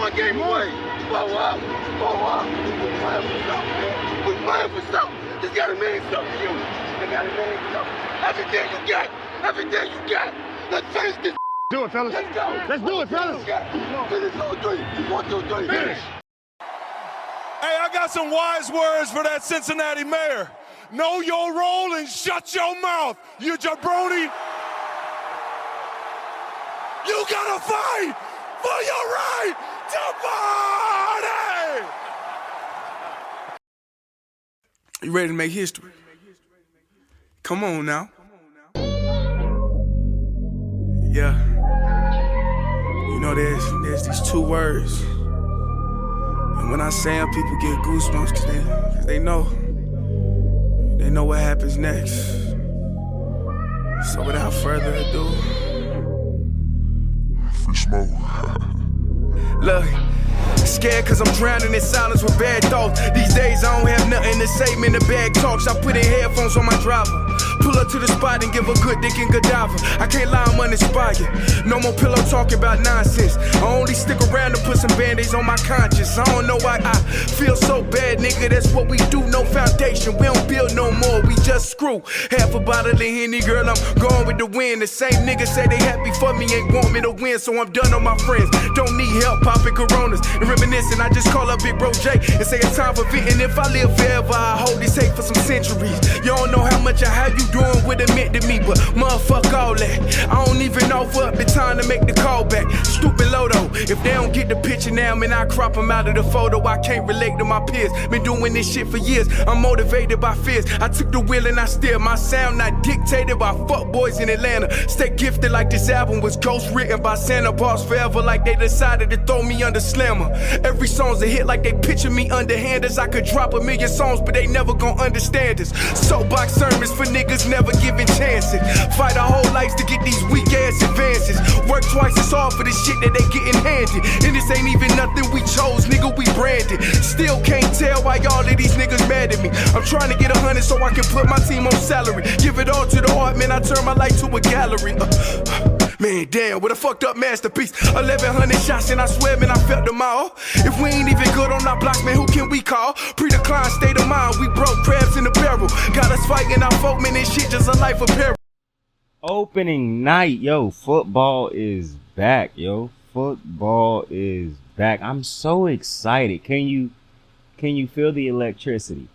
one game away. Blow up. We're playing for something, man. We're playing for something. This gotta mean something to you. It gotta mean something. Everything you got. Everything you got. Let's finish this. Do it, fellas. Let's go. Let's do it, fellas. Finish 2-3. 1, 2, 3. Finish. Hey, I got some wise words for that Cincinnati mayor. Know your role and shut your mouth, you jabroni. You gotta fight for your right to party! You ready to make history? Come on now. Yeah. You know, there's these two words. And when I say them, people get goosebumps because they know what happens next. So without further ado, free smoke. Look, scared cause I'm drowning in silence with bad thoughts. These days I don't have nothing to say, man, the bag talks. I put in headphones on my driver. Pull up to the spot and give a good dick and Godiva. I can't lie, I'm uninspired. No more pillow talking about nonsense. I only stick around to put some band-aids on my conscience. I don't know why I feel so bad, nigga. That's what we do, no foundation. We don't build no more, we just screw. Half a bottle of Henny, girl, I'm going with the wind. The same niggas say they happy for me, ain't want me to win. So I'm done on my friends. Don't need help popping Coronas and reminiscing. I just call up Big Bro J and say it's time for venting. If I live forever, I hold this hate for some centuries. You don't know how much or how you doing what it meant to me, but motherfuck all that. I don't even offer up the time to make the call back. Stupid Lodo, if they don't get the picture now, man, I crop them out of the photo. I can't relate to my peers. Been doing this shit for years. I'm motivated by fears. I took the wheel and I steer. My sound not dictated by fuck boys in Atlanta. Stay gifted like this album was ghost written by Santa Bars forever, like they decided to throw me under Slammer. Every song's a hit like they picture me underhanders. I could drop a million songs, but they never gon' understand us. Soapbox sermons for niggas never giving chances. Fight our whole lives to get these weak ass advances. Work twice as hard for the shit that they getting handed. And this ain't even nothing we chose, nigga, we branded. Still can't tell why all of these niggas mad at me. I'm trying to get 100 so I can put my team on salary. Give it all to the art, man, I turn my life to a gallery. Man, damn, what a fucked up masterpiece. 1,100 shots and I swear, man, I felt them all. If we ain't even good on our block, man, who can we call? Pre-decline state of mind, we broke crabs in the barrel. Got us fighting our folk, man, this shit just a life of peril. Opening night, yo, football is back, yo. Football is back. I'm so excited. Can you feel the electricity?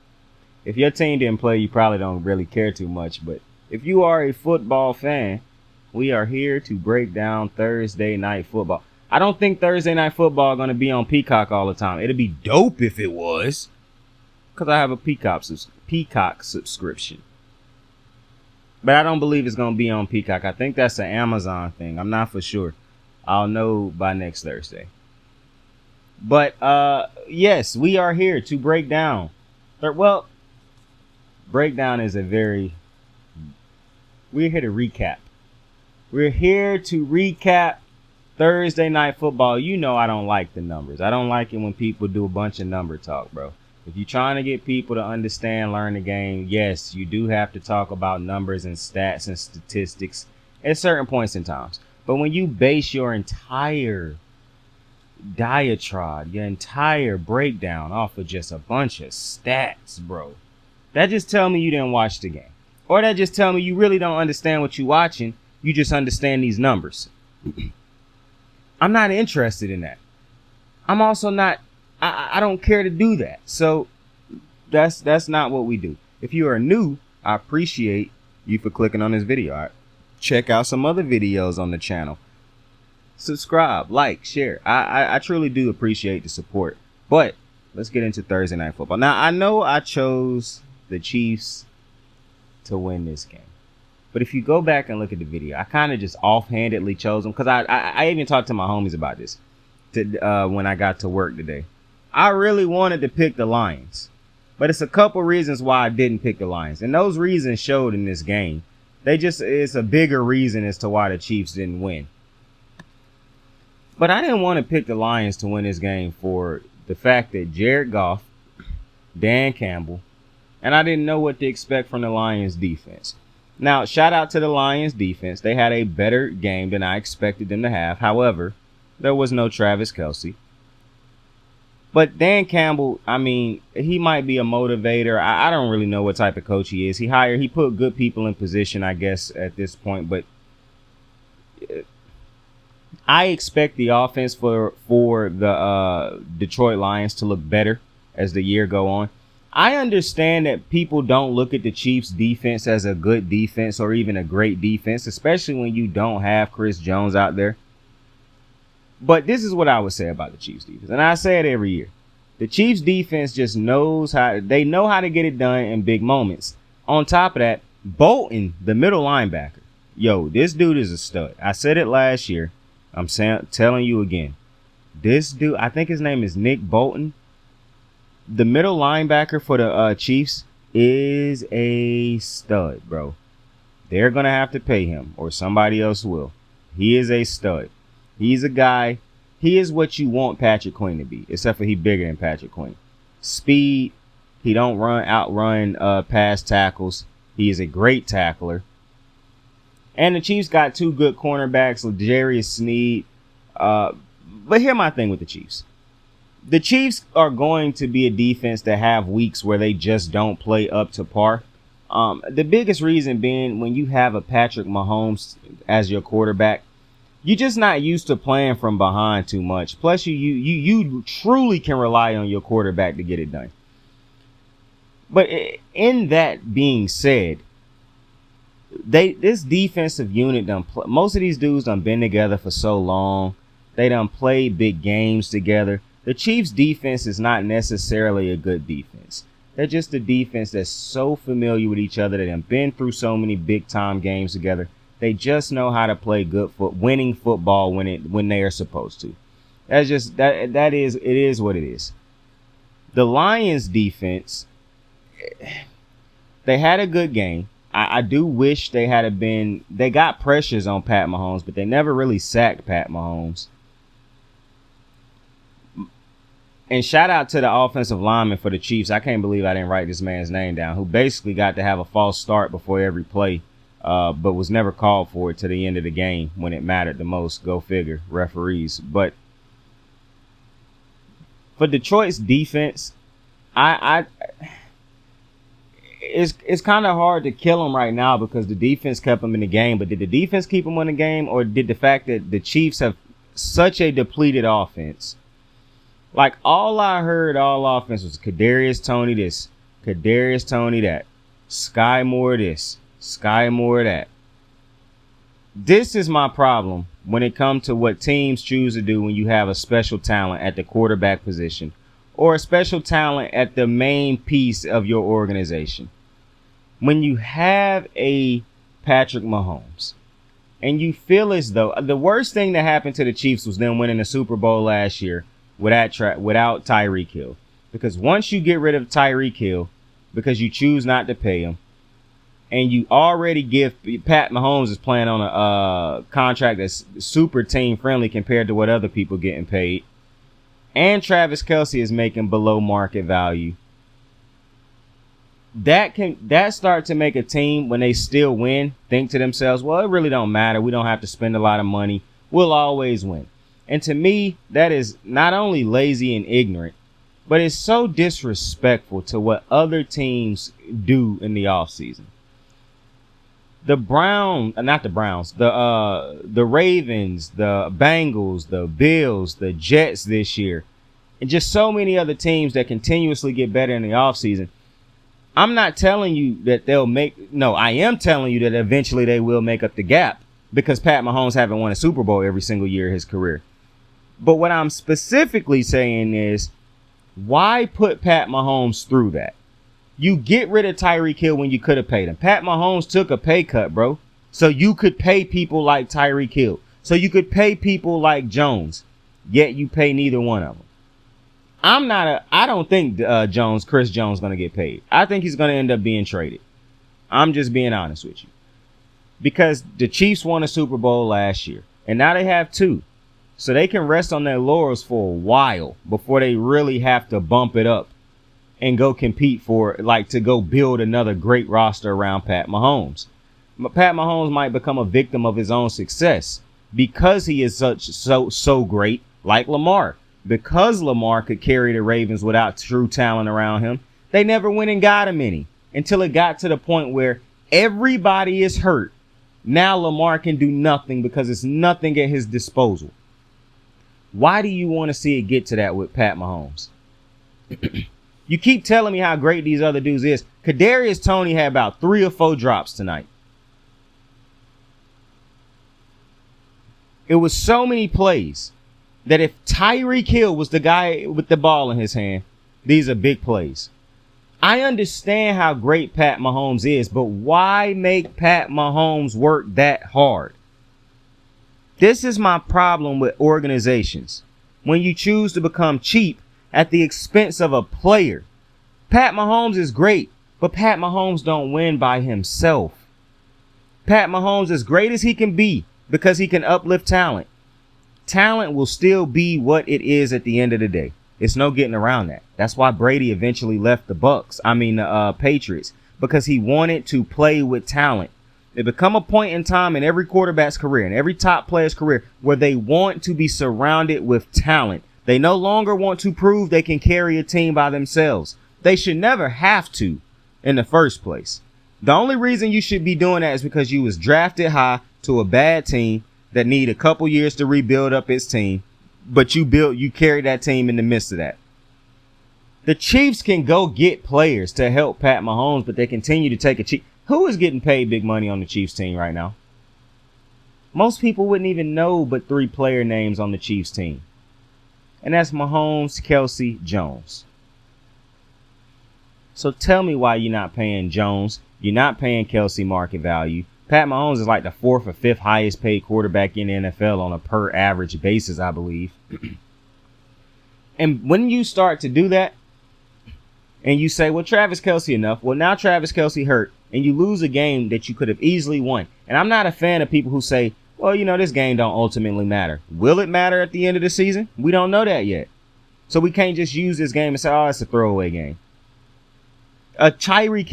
If your team didn't play, you probably don't really care too much, but if you are a football fan, we are here to break down Thursday night football. I don't think Thursday night football is going to be on Peacock all the time. It'd be dope if it was, because I have a Peacock subscription. But I don't believe it's going to be on Peacock. I think that's an Amazon thing. I'm not for sure. I'll know by next Thursday. But, yes, we are here to break down. Well, breakdown is we're here to recap. We're here to recap Thursday night football. You know I don't like the numbers. I don't like it when people do a bunch of number talk, bro. If you're trying to get people to understand, learn the game, yes, you do have to talk about numbers and stats and statistics at certain points in times. But when you base your entire diatribe, your entire breakdown off of just a bunch of stats, bro, that just tell me you didn't watch the game. Or that just tell me you really don't understand what you're watching. You just understand these numbers. I'm not interested in that. I'm also not, I don't care to do that. So that's not what we do. If you are new, I appreciate you for clicking on this video. Right? Check out some other videos on the channel. Subscribe, like, share. I truly do appreciate the support. But let's get into Thursday night football. Now, I know I chose the Chiefs to win this game. But if you go back and look at the video, I kind of just offhandedly chose them because I even talked to my homies about this when I got to work today. I really wanted to pick the Lions, but it's a couple reasons why I didn't pick the Lions. And those reasons showed in this game. It's a bigger reason as to why the Chiefs didn't win. But I didn't want to pick the Lions to win this game for the fact that Jared Goff, Dan Campbell, and I didn't know what to expect from the Lions defense. Now, shout out to the Lions defense. They had a better game than I expected them to have. However, there was no Travis Kelce. But Dan Campbell, I mean, he might be a motivator. I don't really know what type of coach he is. He put good people in position, I guess, at this point. But I expect the offense for the Detroit Lions to look better as the year go on. I understand that people don't look at the Chiefs defense as a good defense or even a great defense, especially when you don't have Chris Jones out there. But this is what I would say about the Chiefs defense. And I say it every year. The Chiefs defense just knows how to get it done in big moments. On top of that, Bolton, the middle linebacker. Yo, this dude is a stud. I said it last year. I'm telling you again. This dude, I think his name is Nick Bolton. The middle linebacker for the Chiefs is a stud, bro. They're going to have to pay him or somebody else will. He is a stud. He's a guy. He is what you want Patrick Queen to be, except for he bigger than Patrick Queen. Speed. He don't outrun past tackles. He is a great tackler. And the Chiefs got two good cornerbacks, L'Jarius Sneed. But here's my thing with the Chiefs. The Chiefs are going to be a defense that have weeks where they just don't play up to par. The biggest reason being when you have a Patrick Mahomes as your quarterback, you're just not used to playing from behind too much. Plus, you truly can rely on your quarterback to get it done. But in that being said, this defensive unit most of these dudes done been together for so long. They done played big games together. The Chiefs' defense is not necessarily a good defense. They're just a defense that's so familiar with each other. They done been through so many big-time games together. They just know how to play winning football when they are supposed to. That's just it is what it is. The Lions' defense, they had a good game. I do wish they got pressures on Pat Mahomes, but they never really sacked Pat Mahomes. And shout out to the offensive lineman for the Chiefs. I can't believe I didn't write this man's name down, who basically got to have a false start before every play, but was never called for it to the end of the game when it mattered the most. Go figure, referees. But for Detroit's defense, it's kind of hard to kill them right now because the defense kept them in the game. But did the defense keep them in the game, or did the fact that the Chiefs have such a depleted offense? Like, all I heard all offense was Kadarius Toney this, Kadarius Toney that, Sky Moore this, Sky Moore that. This is my problem when it comes to what teams choose to do when you have a special talent at the quarterback position or a special talent at the main piece of your organization. When you have a Patrick Mahomes and you feel as though the worst thing that happened to the Chiefs was them winning the Super Bowl last year without Tyreek Hill. Because once you get rid of Tyreek Hill, because you choose not to pay him, and you already give Pat Mahomes is playing on a contract that's super team friendly compared to what other people getting paid, and Travis Kelce is making below market value, that start to make a team, when they still win, think to themselves, well, it really don't matter. We don't have to spend a lot of money. We'll always win. And to me, that is not only lazy and ignorant, but it's so disrespectful to what other teams do in the offseason. The Ravens, the Bengals, the Bills, the Jets this year, and just so many other teams that continuously get better in the offseason. I'm not telling you that I am telling you that eventually they will make up the gap because Pat Mahomes haven't won a Super Bowl every single year of his career. But what I'm specifically saying is, why put Pat Mahomes through that? You get rid of Tyreek Hill when you could have paid him. Pat Mahomes took a pay cut, bro. So you could pay people like Tyreek Hill. So you could pay people like Jones. Yet you pay neither one of them. I don't think Chris Jones going to get paid. I think he's going to end up being traded. I'm just being honest with you. Because the Chiefs won a Super Bowl last year. And now they have two. So they can rest on their laurels for a while before they really have to bump it up and go compete to go build another great roster around Pat Mahomes. Pat Mahomes might become a victim of his own success because he is so great, like Lamar. because Lamar could carry the Ravens without true talent around him, they never went and got him any until it got to the point where everybody is hurt. Now Lamar can do nothing because it's nothing at his disposal. Why do you want to see it get to that with Pat Mahomes? You keep telling me how great these other dudes is. Kadarius Toney had about 3 or 4 drops tonight. It was so many plays that if Tyreek Hill was the guy with the ball in his hand, these are big plays. I understand how great Pat Mahomes is, but why make Pat Mahomes work that hard? This is my problem with organizations. When you choose to become cheap at the expense of a player. Pat Mahomes is great, but Pat Mahomes don't win by himself. Pat Mahomes is great as he can be because he can uplift talent. Talent will still be what it is at the end of the day. It's no getting around that. That's why Brady eventually left the Patriots, because he wanted to play with talent. There become a point in time in every quarterback's career, in every top player's career, where they want to be surrounded with talent. They no longer want to prove they can carry a team by themselves. They should never have to in the first place. The only reason you should be doing that is because you was drafted high to a bad team that need a couple years to rebuild up its team, but you carried that team in the midst of that. The Chiefs can go get players to help Pat Mahomes, but they continue to take a cheap. Who is getting paid big money on the Chiefs team right now? Most people wouldn't even know but 3 player names on the Chiefs team. And that's Mahomes, Kelsey, Jones. So tell me why you're not paying Jones. You're not paying Kelsey market value. Pat Mahomes is like the 4th or 5th highest paid quarterback in the NFL on a per average basis, I believe. And when you start to do that, and you say, well, Travis Kelce enough. Well, now Travis Kelce hurt, and you lose a game that you could have easily won. And I'm not a fan of people who say, well, this game don't ultimately matter. Will it matter at the end of the season? We don't know that yet. So we can't just use this game and say, oh, it's a throwaway game. Tyreek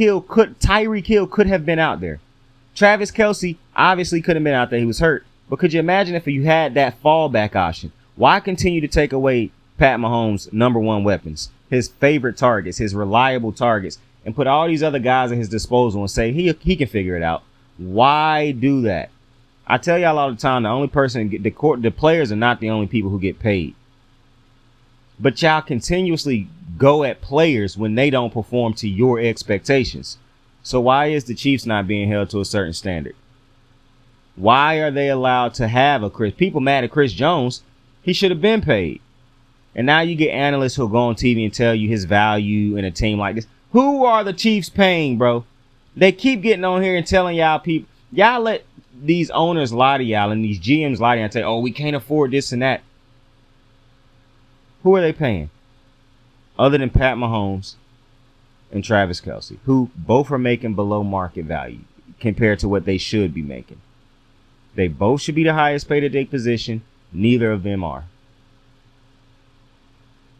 Hill could have been out there. Travis Kelce obviously could have been out there. He was hurt. But could you imagine if you had that fallback option? Why continue to take away Pat Mahomes' number 1 weapons, his favorite targets, his reliable targets, and put all these other guys at his disposal and say he can figure it out? Why do that? I tell y'all all the time, the only person, the players are not the only people who get paid. But y'all continuously go at players when they don't perform to your expectations. So why is the Chiefs not being held to a certain standard? Why are they allowed to have people mad at Chris Jones? He should have been paid. And now you get analysts who'll go on TV and tell you his value in a team like this. Who are the Chiefs paying, bro? They keep getting on here and telling y'all people, y'all let these owners lie to y'all and these GMs lie to y'all and say, oh, we can't afford this and that. Who are they paying? Other than Pat Mahomes and Travis Kelce, who both are making below market value compared to what they should be making. They both should be the highest paid at their position. Neither of them are.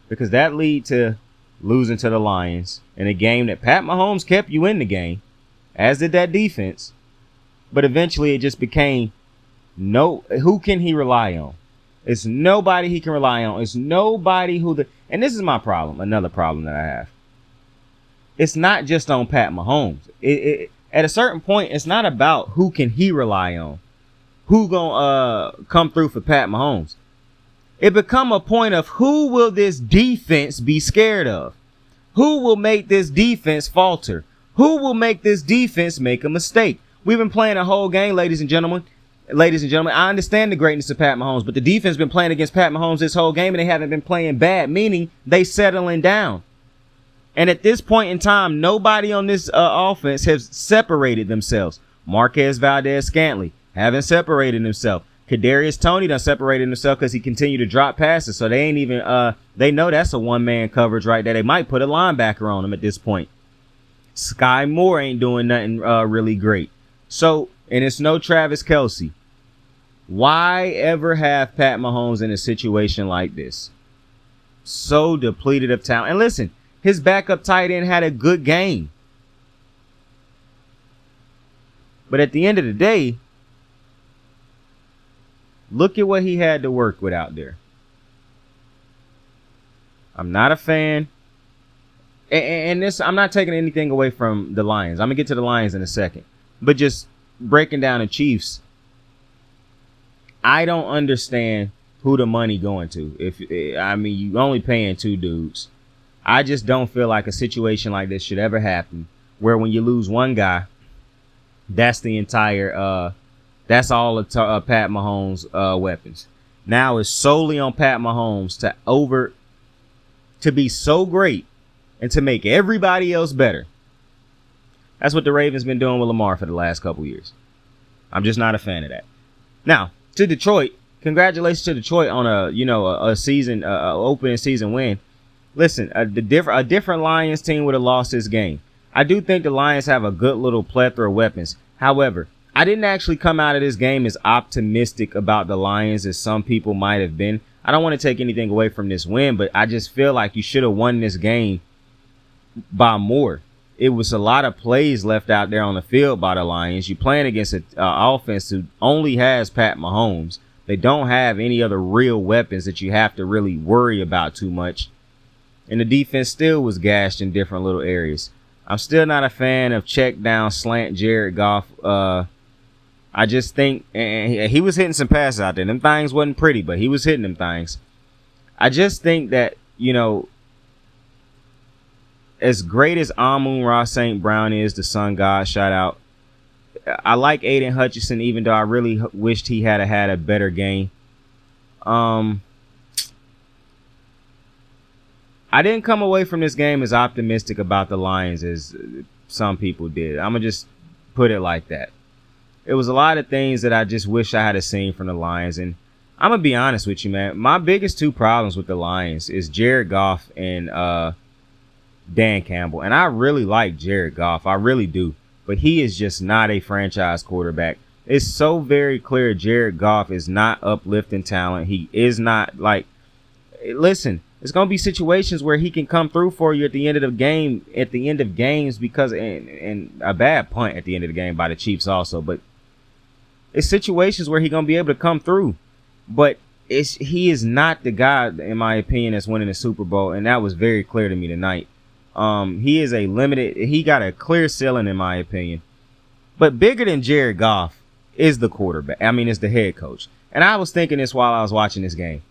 Because that lead to losing to the Lions in a game that Pat Mahomes kept you in the game, as did that defense. But eventually it just became who can he rely on? It's nobody he can rely on. It's nobody and this is my problem, another problem that I have. It's not just on Pat Mahomes. At a certain point, it's not about who can he rely on. Who gonna come through for Pat Mahomes? It become a point of who will this defense be scared of? Who will make this defense falter? Who will make this defense make a mistake? We've been playing a whole game, ladies and gentlemen. I understand the greatness of Pat Mahomes, but the defense has been playing against Pat Mahomes this whole game, and they haven't been playing bad, meaning they settling down. And at this point in time, nobody on this offense has separated themselves. Marquez Valdez-Scantling haven't separated himself. Kadarius Toney done separated himself because he continued to drop passes, so they ain't even they know that's a one-man coverage right there. They might put a linebacker on him at this point. Sky Moore ain't doing nothing really great. So, and it's no Travis Kelce. Why ever have Pat Mahomes in a situation like this? So depleted of talent. And listen, his backup tight end had a good game. But at the end of the day, look at what he had to work with out there. I'm not a fan. And this, I'm not taking anything away from the Lions. I'm going to get to the Lions in a second. But just breaking down the Chiefs, I don't understand who the money going to. You only paying two dudes. I just don't feel like a situation like this should ever happen, where when you lose one guy, that's the entire, that's all of Pat Mahomes' weapons. Now it's solely on Pat Mahomes to be so great and to make everybody else better. That's what the Ravens been doing with Lamar for the last couple years. I'm just not a fan of that. Now, to Detroit, congratulations to Detroit on a season, opening season win. Listen, a different Lions team would have lost this game. I do think the Lions have a good little plethora of weapons. However, I didn't actually come out of this game as optimistic about the Lions as some people might have been. I don't want to take anything away from this win, but I just feel like you should have won this game by more. It was a lot of plays left out there on the field by the Lions. You're playing against an offense who only has Pat Mahomes. They don't have any other real weapons that you have to really worry about too much. And the defense still was gashed in different little areas. I'm still not a fan of check down slant Jared Goff. I just think, and he was hitting some passes out there. Them things wasn't pretty, but he was hitting them things. I just think that, as great as Amon-Ra St. Brown is, the Sun God, shout out, I like Aiden Hutchinson, even though I really wished he had a better game. I didn't come away from this game as optimistic about the Lions as some people did. I'm going to just put it like that. It was a lot of things that I just wish I had seen from the Lions. And I'm going to be honest with you, man. My biggest two problems with the Lions is Jared Goff and Dan Campbell. And I really like Jared Goff. I really do. But he is just not a franchise quarterback. It's so very clear Jared Goff is not uplifting talent. He is not listen, there's going to be situations where he can come through for you at the end of the game, at the end of games, because, and a bad punt at the end of the game by the Chiefs also, but it's situations where he's going to be able to come through. But he is not the guy, in my opinion, that's winning the Super Bowl, and that was very clear to me tonight. He got a clear ceiling, in my opinion. But bigger than Jared Goff is the quarterback. Is the head coach. And I was thinking this while I was watching this game.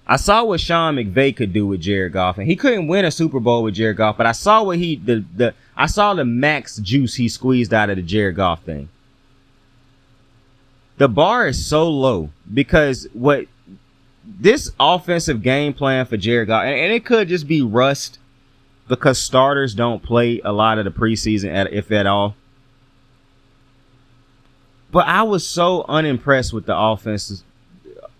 I saw what Sean McVay could do with Jared Goff, and he couldn't win a Super Bowl with Jared Goff, but I saw what I saw the max juice he squeezed out of the Jared Goff thing. The bar is so low because what this offensive game plan for Jared Goff, and it could just be rust because starters don't play a lot of the preseason, if at all. But I was so unimpressed with the offenses.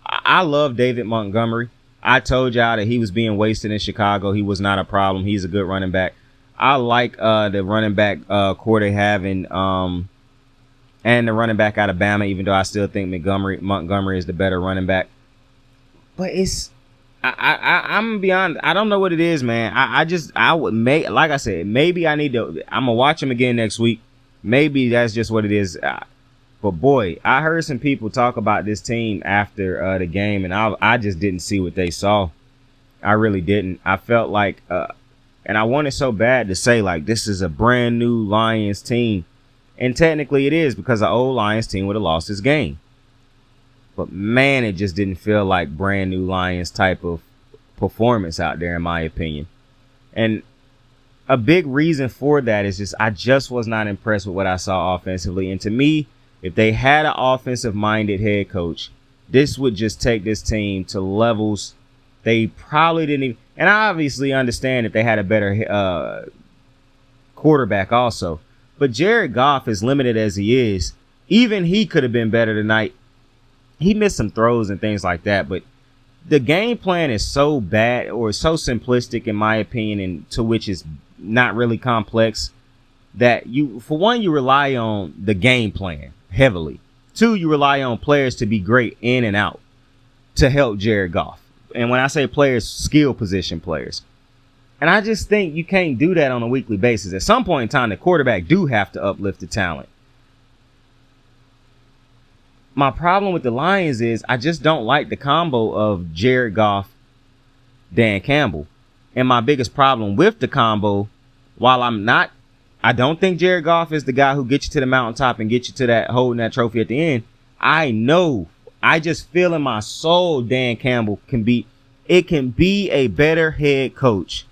I love David Montgomery. I told y'all that he was being wasted in Chicago. He was not a problem. He's a good running back. I like the running back core they have and the running back out of Bama, even though I still think Montgomery is the better running back. But I'm gonna be honest. I don't know what it is, man. Like I said, maybe I need to. I'm gonna watch him again next week. Maybe that's just what it is. But boy, I heard some people talk about this team after the game, and I just didn't see what they saw. I really didn't. I felt like, and I wanted so bad to say, like, this is a brand new Lions team. And technically it is, because the old Lions team would have lost this game. But man, it just didn't feel like brand new Lions type of performance out there, in my opinion. And a big reason for that is just I just was not impressed with what I saw offensively. And to me, if they had an offensive-minded head coach, this would just take this team to levels they probably didn't even. And I obviously understand if they had a better quarterback also. But Jared Goff, as limited as he is, even he could have been better tonight. He missed some throws and things like that. But the game plan is so bad, or so simplistic, in my opinion, and to which is not really complex, that you rely on the game plan heavily. 2, you rely on players to be great in and out to help Jared Goff. And when I say players, skill position players. And I just think you can't do that on a weekly basis. At some point in time, the quarterback do have to uplift the talent. My problem with the Lions is I just don't like the combo of Jared Goff Dan Campbell. And my biggest problem with the combo, while I don't think Jared Goff is the guy who gets you to the mountaintop and gets you to that holding that trophy at the end. I just feel in my soul Dan Campbell can be a better head coach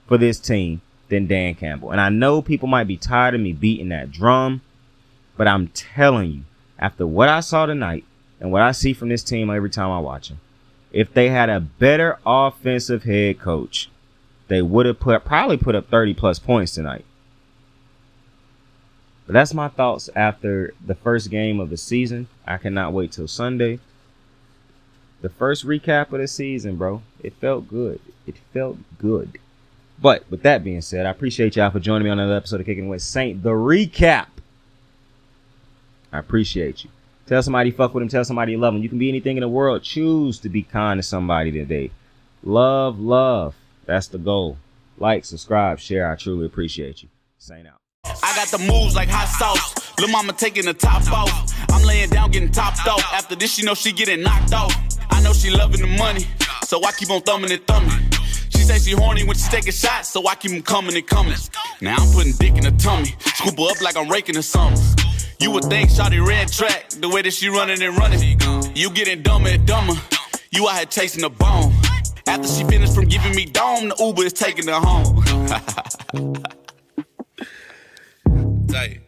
for this team than Dan Campbell. And I know people might be tired of me beating that drum, but I'm telling you, after what I saw tonight and what I see from this team every time I watch them, if they had a better offensive head coach, they would have probably put up 30-plus points tonight. But that's my thoughts after the first game of the season. I cannot wait till Sunday. The first recap of the season, bro. It felt good. But with that being said, I appreciate y'all for joining me on another episode of Kicking with Saint, the recap. I appreciate you. Tell somebody you fuck with them. Tell somebody you love them. You can be anything in the world. Choose to be kind to somebody today. Love. That's the goal. Like, subscribe, share. I truly appreciate you. Saint out. I got the moves like hot sauce. Lil' mama taking the top off. I'm laying down getting topped off. After this, she know she getting knocked off. I know she loving the money, so I keep on thumbing and thumbing. She say she horny when she taking shots, so I keep them coming and coming. Now I'm putting dick in her tummy. Scoop her up like I'm raking her something. You would think shawty red track, the way that she running and running. You getting dumber and dumber. You out here chasing the bone. After she finished from giving me dome, the Uber is taking her home. Tight.